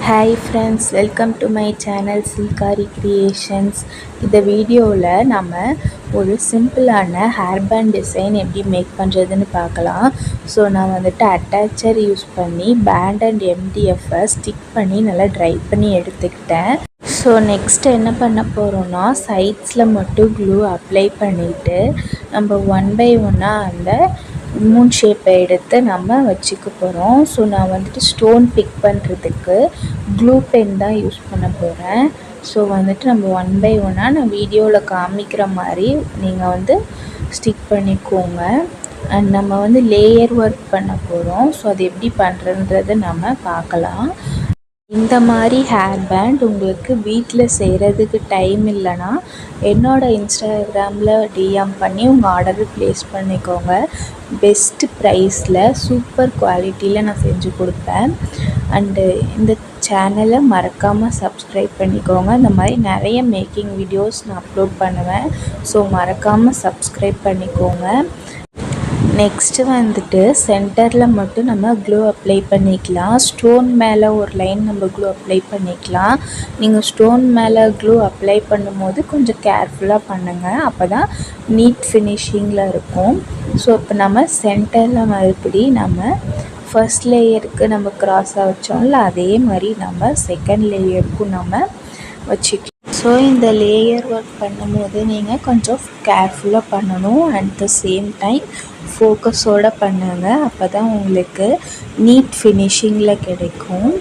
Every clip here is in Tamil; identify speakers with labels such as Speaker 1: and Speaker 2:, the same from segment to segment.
Speaker 1: Hi friends, welcome to my channel சில்காரி கிரியேஷன்ஸ். இந்த வீடியோவில் நம்ம ஒரு சிம்பிளான ஹேர் பேண்ட் டிசைன் எப்படி மேக் பண்ணுறதுன்னு பார்க்கலாம். ஸோ நான் வந்துட்டு அட்டாச்சர் யூஸ் பண்ணி பேண்ட் அண்ட் எம்டிஎஃப்பை ஸ்டிக் பண்ணி நல்லா ட்ரை பண்ணி எடுத்துக்கிட்டேன். ஸோ நெக்ஸ்ட் என்ன பண்ண போகிறோன்னா, சைட்ஸில் மட்டும் க்ளூ அப்ளை பண்ணிவிட்டு நம்ம ஒன் பை ஒன்னாக அந்த மூன் ஷேப்பை எடுத்து நம்ம வச்சுக்க போகிறோம். ஸோ நான் வந்துட்டு ஸ்டோன் பிக் பண்ணுறதுக்கு க்ளூ பென் தான் யூஸ் பண்ண போகிறேன். ஸோ வந்துட்டு நம்ம ஒன் பை ஒன்னாக நான் வீடியோவில் காமிக்கிற மாதிரி நீங்கள் வந்து ஸ்டிக் பண்ணிக்கோங்க. அண்ட் நம்ம வந்து லேயர் ஒர்க் பண்ண போகிறோம். ஸோ அது எப்படி பண்ணுறன்றதை நம்ம பார்க்கலாம். இந்த மாதிரி ஹேர் பேண்ட் உங்களுக்கு வீட்டில் செய்கிறதுக்கு டைம் இல்லைன்னா என்னோடய இன்ஸ்டாகிராமில் டிஎம் பண்ணி உங்கள் ஆர்டரை ப்ளேஸ் பண்ணிக்கோங்க. பெஸ்ட்டு ப்ரைஸில் சூப்பர் குவாலிட்டியில் நான் செஞ்சு கொடுப்பேன். அண்டு இந்த சேனலை மறக்காமல் சப்ஸ்கிரைப் பண்ணிக்கோங்க. இந்த மாதிரி நிறைய மேக்கிங் வீடியோஸ் நான் அப்லோட் பண்ணுவேன். ஸோ மறக்காமல் சப்ஸ்கிரைப் பண்ணிக்கோங்க. நெக்ஸ்ட்டு வந்துட்டு சென்டரில் மட்டும் நம்ம க்ளூ அப்ளை பண்ணிக்கலாம். ஸ்டோன் மேலே ஒரு லைன் நம்ம க்ளூ அப்ளை பண்ணிக்கலாம். நீங்கள் ஸ்டோன் மேலே க்ளூ அப்ளை பண்ணும்போது கொஞ்சம் கேர்ஃபுல்லாக பண்ணுங்கள், அப்போ தான் நீட் ஃபினிஷிங்கில் இருக்கும். ஸோ இப்போ நம்ம சென்டரில் மறுபடி நம்ம ஃபர்ஸ்ட் லேயருக்கு நம்ம க்ராஸாக வச்சோம்ல, அதே மாதிரி நம்ம செகண்ட் லேயருக்கும் நம்ம வச்சுக்கலாம். ஸோ இந்த லேயர் ஒர்க் பண்ணும்போது நீங்கள் கொஞ்சம் கேர்ஃபுல்லாக பண்ணணும். அட் த சேம் டைம் ஃபோக்கஸோடு பண்ணுங்க, அப்போ தான் உங்களுக்கு நீட் ஃபினிஷிங்கில் கிடைக்கும்.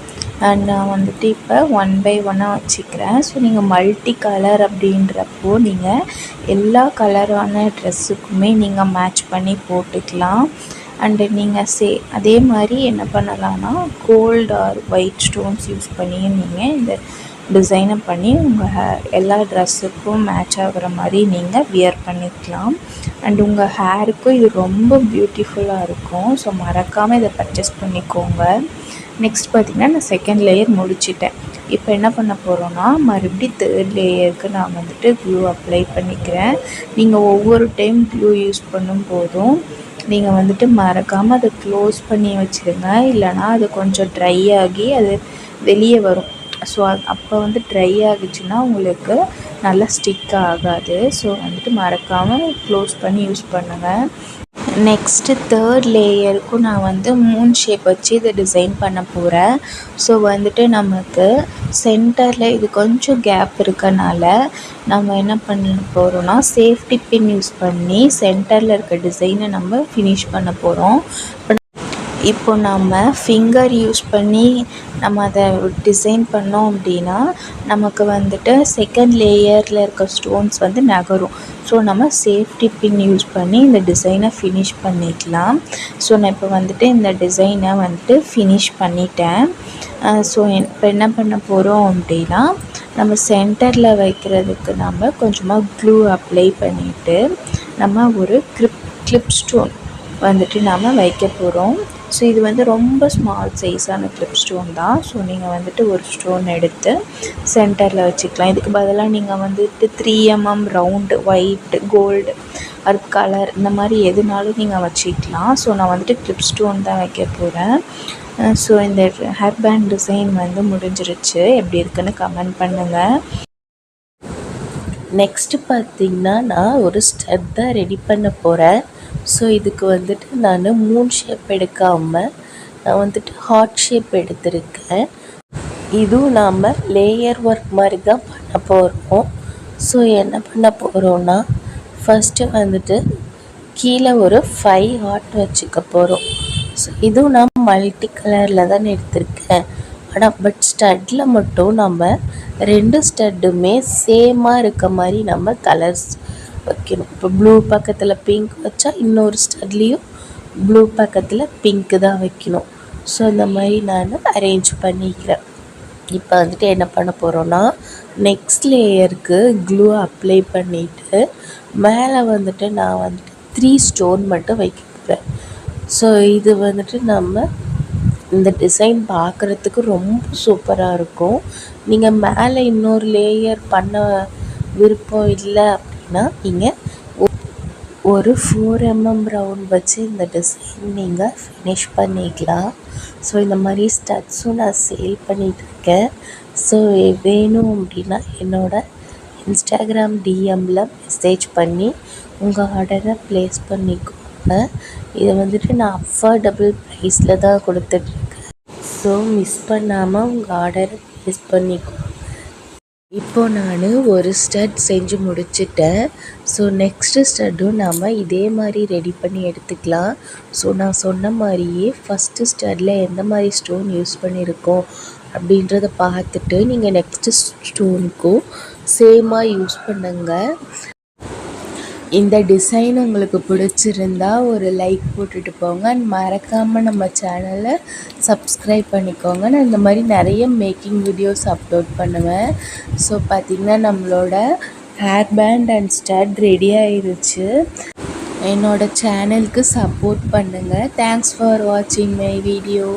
Speaker 1: அண்ட் நான் வந்துட்டு இப்போ ஒன் பை ஒன்னாக வச்சுக்கிறேன். ஸோ நீங்கள் மல்டி கலர் அப்படின்றப்போ நீங்கள் எல்லா கலரான ட்ரெஸ்ஸுக்குமே நீங்கள் மேட்ச் பண்ணி போட்டுக்கலாம். அண்டு நீங்கள் அதே மாதிரி என்ன பண்ணலான்னா, gold or white stones use பண்ணி நீங்கள் இந்த டிசைனை பண்ணி உங்கள் எல்லா ட்ரெஸ்ஸுக்கும் மேட்ச் ஆகிற மாதிரி நீங்கள் வியர் பண்ணிக்கலாம். அண்ட் உங்கள் ஹேருக்கும் இது ரொம்ப பியூட்டிஃபுல்லாக இருக்கும். ஸோ மறக்காமல் இதை பர்ச்சேஸ் பண்ணிக்கோங்க. நெக்ஸ்ட் பார்த்திங்கன்னா நான் செகண்ட் லேயர் முடிச்சிட்டேன். இப்போ என்ன பண்ண போகிறோன்னா, மறுபடியும் தேர்ட் லேயருக்கு நான் வந்துட்டு க்ளூ அப்ளை பண்ணிக்கிறேன். நீங்கள் ஒவ்வொரு டைம் க்ளூ யூஸ் பண்ணும் போதும் நீங்கள் வந்துட்டு மறக்காமல் அதை க்ளோஸ் பண்ணி வச்சுருங்க. இல்லைனா அது கொஞ்சம் ட்ரை ஆகி அது வெளியே வரும். ஸோ அப்போ வந்து ட்ரை ஆகிடுச்சுன்னா உங்களுக்கு நல்லா ஸ்டிக் ஆகாது. ஸோ வந்துட்டு மறக்காமல் க்ளோஸ் பண்ணி யூஸ் பண்ணுங்கள். நெக்ஸ்ட்டு தேர்ட் லேயருக்கும் நான் வந்து மூன் ஷேப் வச்சு இதை டிசைன் பண்ண போகிறேன். ஸோ வந்துட்டு நமக்கு சென்டரில் இது கொஞ்சம் கேப் இருக்கனால நம்ம என்ன பண்ண போகிறோன்னா, சேஃப்டி பின் யூஸ் பண்ணி சென்டரில் இருக்க டிசைனை நம்ம ஃபினிஷ் பண்ண போகிறோம். இப்போ நம்ம ஃபிங்கர் யூஸ் பண்ணி நம்ம அதை டிசைன் பண்ணோம் அப்படின்னா நமக்கு வந்துட்டு செகண்ட் லேயரில் இருக்க ஸ்டோன்ஸ் வந்து நகரும். ஸோ நம்ம சேஃப்டி பின் யூஸ் பண்ணி இந்த டிசைனை ஃபினிஷ் பண்ணிக்கலாம். ஸோ நான் இப்போ வந்துட்டு இந்த டிசைனை வந்துட்டு ஃபினிஷ் பண்ணிட்டேன். ஸோ இப்போ என்ன பண்ண போகிறோம் அப்படின்னா, நம்ம சென்டரில் வைக்கிறதுக்கு நம்ம கொஞ்சமாக க்ளூ அப்ளை பண்ணிவிட்டு நம்ம ஒரு கிளிப் ஸ்டோன் வந்துட்டு நாம் வைக்க போகிறோம். ஸோ இது வந்து ரொம்ப ஸ்மால் சைஸான கிளிப் ஸ்டோன் தான். ஸோ நீங்கள் வந்துட்டு ஒரு ஸ்டோன் எடுத்து சென்டரில் வச்சுக்கலாம். இதுக்கு பதிலாக நீங்கள் வந்துட்டு 3mm ரவுண்டு ஒயிட் கோல்டு அது கலர் இந்த மாதிரி எதுனாலும் நீங்கள் வச்சுக்கலாம். ஸோ நான் வந்துட்டு கிளிப் ஸ்டோன் தான் வைக்க போகிறேன். ஸோ இந்த ஹேர் பேண்ட் டிசைன் வந்து முடிஞ்சிருச்சு. எப்படி இருக்குன்னு கமெண்ட் பண்ணுங்கள். நெக்ஸ்ட்டு பார்த்திங்கன்னா நான் ஒரு ஸ்டெப் தான் ரெடி பண்ண போகிறேன். ஸோ இதுக்கு வந்துட்டு நான் மூன் ஷேப் எடுக்காமல் நான் வந்துட்டு ஹார்ட் ஷேப் எடுத்திருக்கேன். இதுவும் நாம் லேயர் ஒர்க் மாதிரி தான் பண்ண போகிறோம். ஸோ என்ன பண்ண போகிறோன்னா, ஃபஸ்ட்டு வந்துட்டு கீழே ஒரு 5 ஹார்ட் வச்சுக்க போகிறோம். ஸோ இதுவும் நான் மல்டி கலரில் தான் எடுத்திருக்கேன். ஆனால் பட் ஸ்டட்டில் மட்டும் நம்ம 2 ஸ்டட்டுமே சேமாக இருக்க மாதிரி நம்ம கலர்ஸ் வைக்கணும். இப்போ ப்ளூ பக்கத்தில் பிங்க் வச்சா இன்னொரு ஸ்டட்லேயும் ப்ளூ பக்கத்தில் பிங்க்கு தான் வைக்கணும். ஸோ இந்த மாதிரி நான் அரேஞ்ச் பண்ணிக்கிறேன். இப்போ வந்துட்டு என்ன பண்ண போகிறோன்னா, நெக்ஸ்ட் லேயருக்கு க்ளூ அப்ளை பண்ணிவிட்டு மேலே வந்துட்டு நான் வந்துட்டு 3 ஸ்டோன் மட்டும் வைக்க போகிறேன். ஸோ இது வந்துட்டு நம்ம இந்த டிசைன் பார்க்குறதுக்கு ரொம்ப சூப்பராக இருக்கும். நீங்கள் மேலே இன்னொரு லேயர் பண்ண விருப்பம் இல்லை அப்படின்னா நீங்கள் ஒரு 4 mm ரவுண்ட் வச்சு இந்த டிசைன் நீங்கள் ஃபினிஷ் பண்ணிக்கலாம். ஸோ இந்த மாதிரி ஸ்டட்ஸும் நான் சேல் பண்ணிகிட்ருக்கேன். ஸோ வேணும் அப்படின்னா என்னோடய இன்ஸ்டாகிராம் டிஎம்மில் மெசேஜ் பண்ணி உங்கள் ஆர்டரை ப்ளேஸ் பண்ணிக்கோங்க. இதை வந்துட்டு நான் அஃபோர்டபுள் ப்ரைஸில் தான் கொடுத்துட்ருக்கேன். ஸோ மிஸ் பண்ணாமல் உங்கள் ஆர்டரை ப்ளேஸ் பண்ணிக்கோங்க. இப்போது நான் ஒரு ஸ்டட் செஞ்சு முடிச்சிட்டேன். ஸோ நெக்ஸ்ட்டு ஸ்டட்டும் நாம் இதே மாதிரி ரெடி பண்ணி எடுத்துக்கலாம். ஸோ நான் சொன்ன மாதிரியே ஃபஸ்ட்டு ஸ்டட்டில் எந்த மாதிரி ஸ்டோன் யூஸ் பண்ணியிருக்கோம் அப்படின்றத பார்த்துட்டு நீங்கள் நெக்ஸ்ட்டு ஸ்டோனுக்கும் சேமாக யூஸ் பண்ணுங்கள். இந்த டிசைன் உங்களுக்கு பிடிச்சிருந்தா ஒரு லைக் போட்டுட்டு போங்க. அண்ட் மறக்காமல் நம்ம சேனலை சப்ஸ்கிரைப் பண்ணிக்கோங்க. நான் இந்த மாதிரி நிறைய மேக்கிங் வீடியோஸ் அப்லோட் பண்ணுவேன். ஸோ பார்த்திங்கன்னா நம்மளோட hair band and stud ready ஆயிருச்சு. என்னோடய சேனலுக்கு சப்போர்ட் பண்ணுங்கள். தேங்க்ஸ் ஃபார் வாட்சிங் மை வீடியோ.